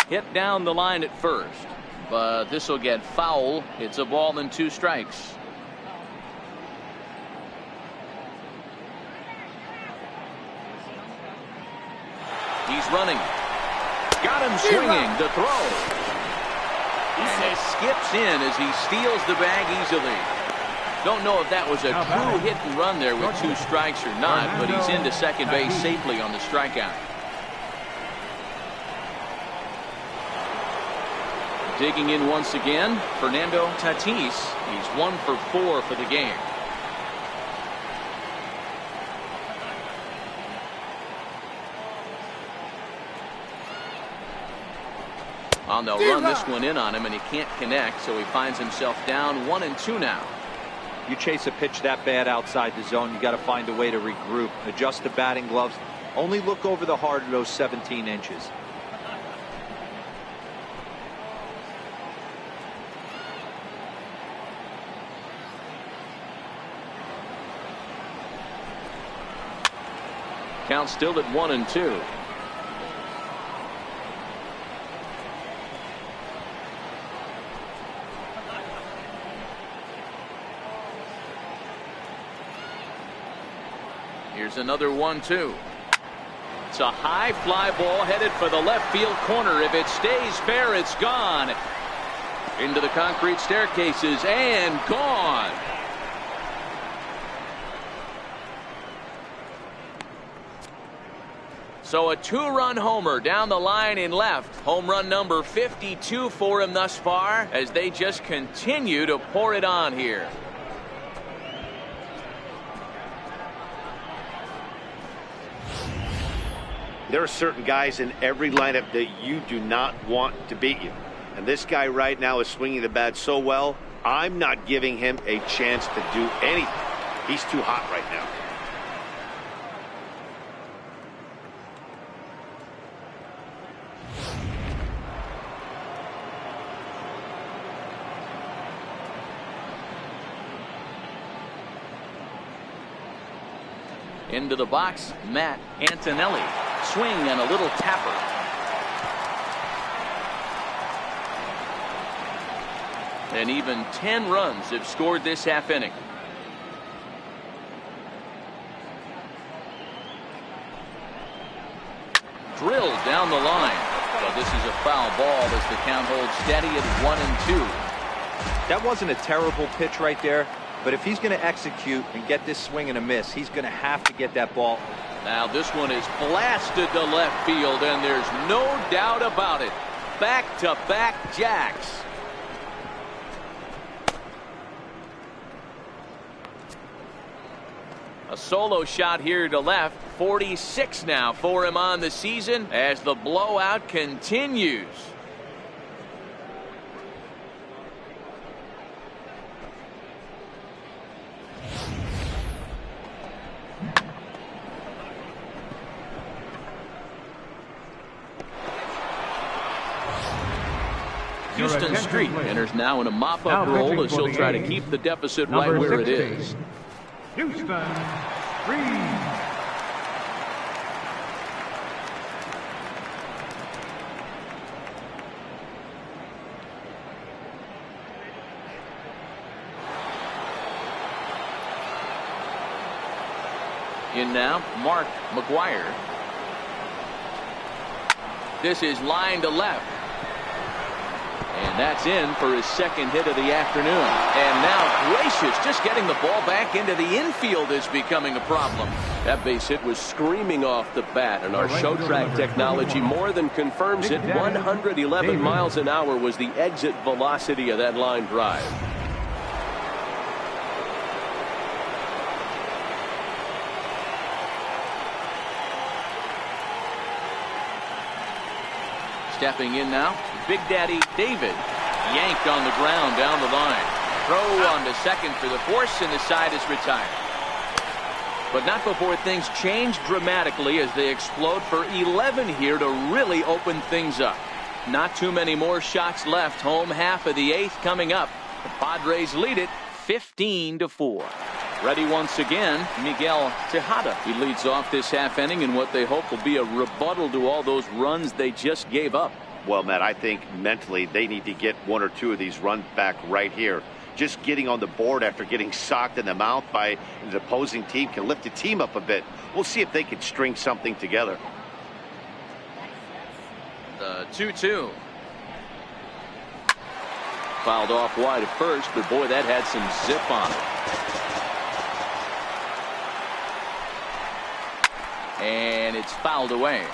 hit down the line at first, but this will get foul. It's a ball and 2 strikes. He's running. Got him swinging. The throw. And it skips in as he steals the bag easily. Don't know if that was a true hit and run there with 2 strikes or not, but he's into second base safely on the strikeout. Digging in once again, Fernando Tatis. He's 1 for 4 for the game. Well, they'll run this one in on him, and he can't connect, so he finds himself down 1-2 now. You chase a pitch that bad outside the zone, you got to find a way to regroup, adjust the batting gloves, only look over the heart of those 17 inches. Count still at 1-2. Here's another 1-2. It's a high fly ball headed for the left field corner. If it stays fair, it's gone. Into the concrete staircases and gone. So a 2-run homer down the line in left. Home run number 52 for him thus far as they just continue to pour it on here. There are certain guys in every lineup that you do not want to beat you. And this guy right now is swinging the bat so well, I'm not giving him a chance to do anything. He's too hot right now. Into the box, Matt Antonelli. Swing and a little tapper. And even 10 runs have scored this half inning. Drilled down the line. But this is a foul ball as the count holds steady at 1-2. That wasn't a terrible pitch right there. But if he's going to execute and get this swing and a miss, he's going to have to get that ball. Now this one is blasted to left field, and there's no doubt about it. Back-to-back jacks. A solo shot here to left. 46 now for him on the season as the blowout continues. Houston Street enters now in a mop-up role as he'll try to keep the deficit right where it is. Houston Street. In now, Mark McGuire. This is line to left. And that's in for his second hit of the afternoon. And now gracious, just getting the ball back into the infield is becoming a problem. That base hit was screaming off the bat, and our show track technology more than confirms it. 111 miles an hour was the exit velocity of that line drive. Stepping in now, Big Daddy David. Yanked on the ground down the line. Throw on to second for the force, and the side is retired. But not before things change dramatically as they explode for 11 here to really open things up. Not too many more shots left. Home half of the 8th coming up. The Padres lead it 15-4. Ready once again, Miguel Tejada. He leads off this half inning in what they hope will be a rebuttal to all those runs they just gave up. Well, Matt, I think mentally they need to get one or two of these runs back right here. Just getting on the board after getting socked in the mouth by the opposing team can lift the team up a bit. We'll see if they can string something together. The 2-2. Fouled off wide at first, but boy, that had some zip on it. And it's fouled away.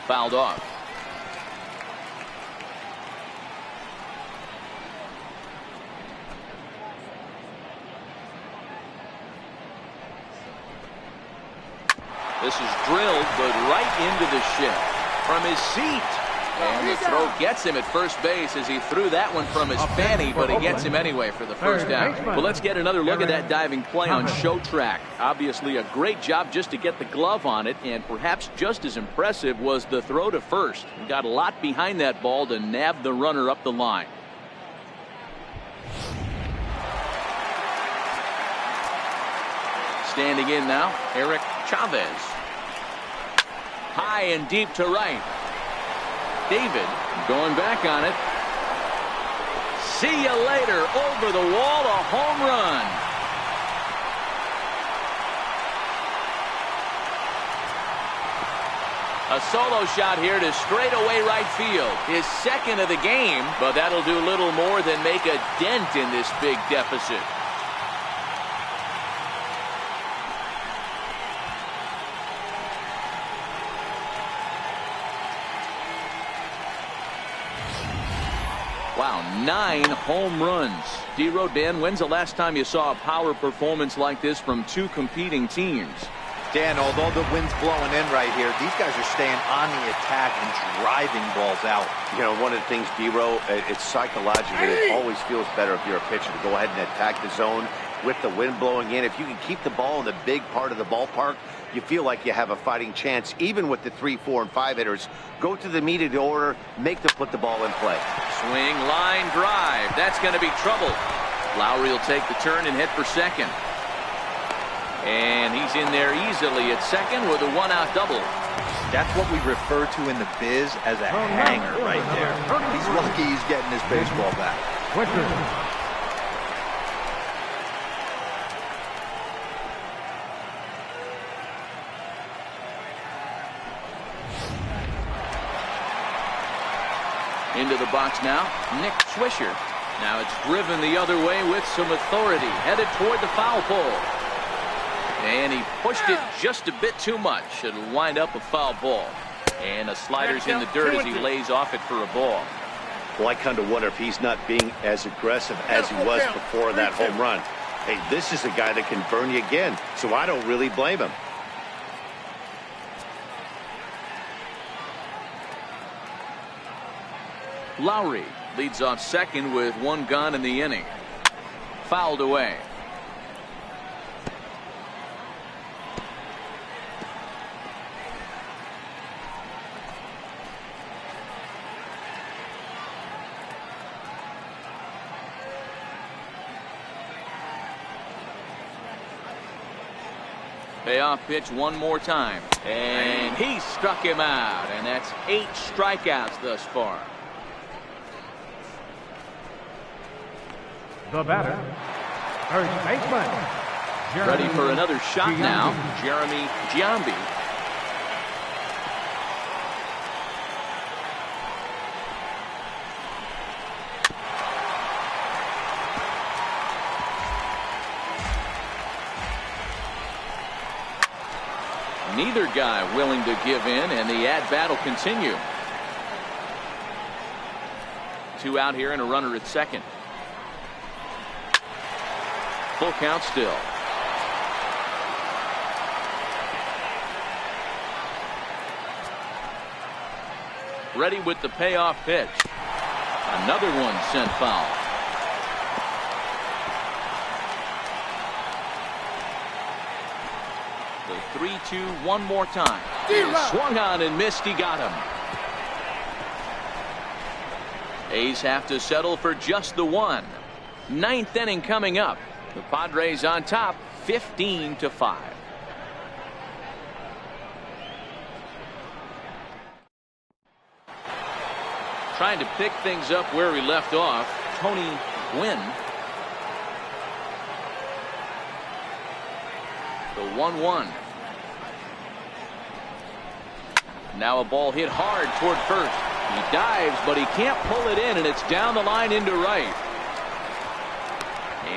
Fouled off. This is drilled, but right into the shin from his seat. And the throw gets him at first base as he threw that one from his fanny, but he gets him anyway for the first down. Well, let's get another look at that diving play on show track. Obviously a great job just to get the glove on it, and perhaps just as impressive was the throw to first. He got a lot behind that ball to nab the runner up the line. Standing in now, Eric Chavez. High and deep to right. David going back on it. See you later. Over the wall, a home run. A solo shot here to straightaway right field. His second of the game, but that'll do little more than make a dent in this big deficit. Wow, 9 home runs. Dan, when's the last time you saw a power performance like this from two competing teams? Dan, although the wind's blowing in right here, these guys are staying on the attack and driving balls out. You know, one of the things, D-Row, it's psychologically, it always feels better if you're a pitcher to go ahead and attack the zone with the wind blowing in. If you can keep the ball in the big part of the ballpark, you feel like you have a fighting chance, even with the 3, 4, and 5 hitters. Go to the meat of the order, make them put the ball in play. Swing, line, drive. That's going to be trouble. Lowry will take the turn and head for second. And he's in there easily at second with a one-out double. That's what we refer to in the biz as a hanger right there. He's lucky he's getting his baseball back. Into the box now, Nick Swisher. Now it's driven the other way with some authority, headed toward the foul pole. And he pushed it just a bit too much. It'll wind up a foul ball. And the slider's in the dirt as he lays off it for a ball. Well, I kind of wonder if he's not being as aggressive as he was before that home run. Hey, this is a guy that can burn you again, so I don't really blame him. Lowry leads off second with one gone in the inning. Fouled away. Payoff pitch one more time. And he struck him out. And that's 8 strikeouts thus far. The batter, first baseman. Ready for another shot now, Jeremy Giambi. Neither guy willing to give in, and the at-bat will continue. 2 out here and a runner at second. Full count still. Ready with the payoff pitch. Another one sent foul. The 3-2 one more time. Swung on and missed. He got him. A's have to settle for just the one. Ninth inning coming up. The Padres on top 15-5. Trying to pick things up where we left off, Tony Gwynn. The 1-1. Now a ball hit hard toward first. He dives, but he can't pull it in, and it's down the line into right.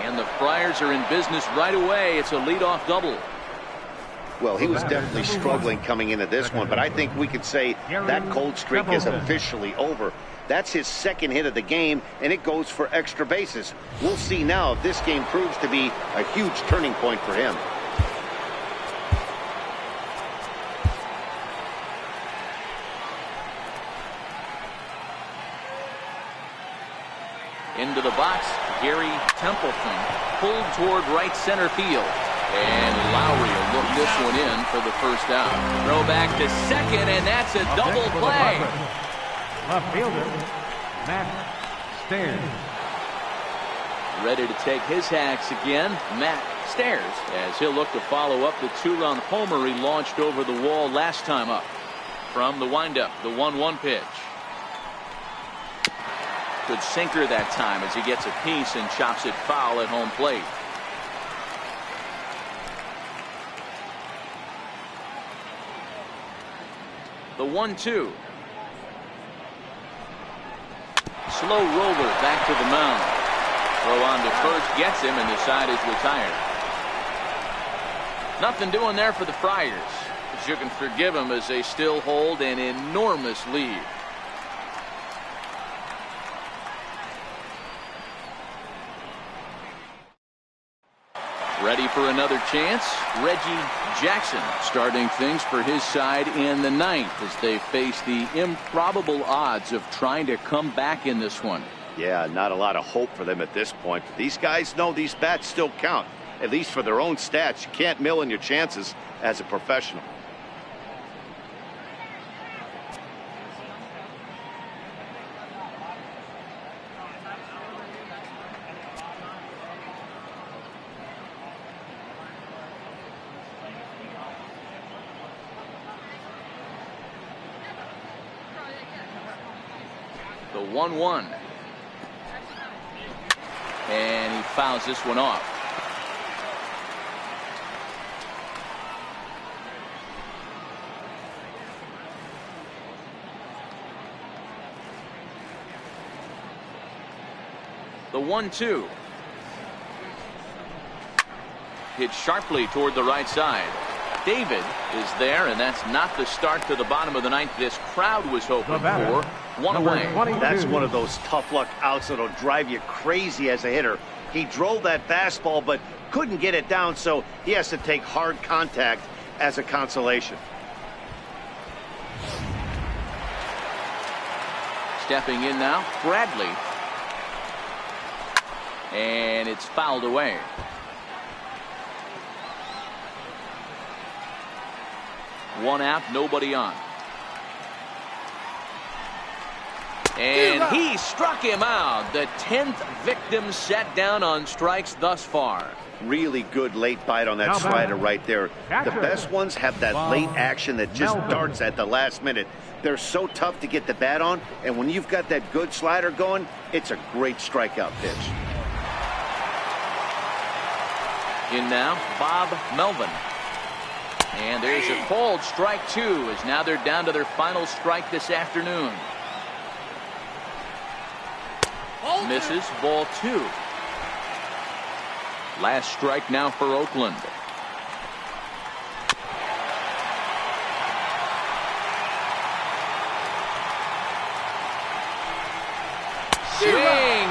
And the Friars are in business right away. It's a leadoff double. Well, he was definitely struggling coming into this one, but I think we could say that cold streak is officially over. That's his second hit of the game, and it goes for extra bases. We'll see now if this game proves to be a huge turning point for him. Into the box, Gary Templeton pulled toward right center field. And Lowry will look this one in for the first out. Throw back to second, and that's a double play. Left fielder, Matt Stairs. Ready to take his hacks again, Matt Stairs, as he'll look to follow up the two-run homer he launched over the wall last time up. From the windup, the 1-1 pitch. Good sinker that time as he gets a piece and chops it foul at home plate. The 1-2. Slow roller back to the mound. Throw on to first gets him, and the side is retired. Nothing doing there for the Friars. But you can forgive them as they still hold an enormous lead. Ready for another chance? Reggie Jackson starting things for his side in the ninth as they face the improbable odds of trying to come back in this one. Yeah, not a lot of hope for them at this point. But these guys know these bats still count, at least for their own stats. You can't mill in your chances as a professional. The 1-1. And he fouls this one off. The 1-2. Hit sharply toward the right side. David is there, and that's not the start to the bottom of the ninth this crowd was hoping for. One away. That's one of those tough luck outs that'll drive you crazy as a hitter. He drove that fastball but couldn't get it down, so he has to take hard contact as a consolation. Stepping in now, Bradley. And it's fouled away. One out, nobody on. And he struck him out. The 10th victim set down on strikes thus far. Really good late bite on that slider right there. The best ones have that late action that just darts at the last minute. They're so tough to get the bat on, and when you've got that good slider going, it's a great strikeout pitch. In now, Bob Melvin. And there's a called strike two, as now they're down to their final strike this afternoon. Misses, ball two. Last strike now for Oakland. Swing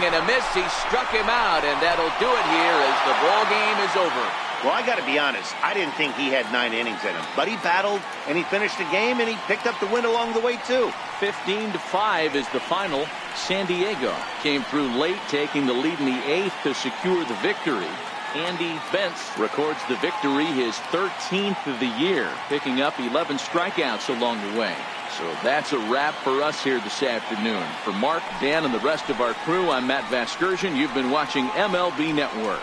and a miss. He struck him out, and that'll do it here as the ball game is over. Well, I got to be honest, I didn't think he had 9 innings in him, but he battled and he finished the game and he picked up the win along the way too. 15-5 is the final. San Diego came through late, taking the lead in the 8th to secure the victory. Andy Bentz records the victory, his 13th of the year, picking up 11 strikeouts along the way. So that's a wrap for us here this afternoon. For Mark, Dan, and the rest of our crew, I'm Matt Vasgersian. You've been watching MLB Network.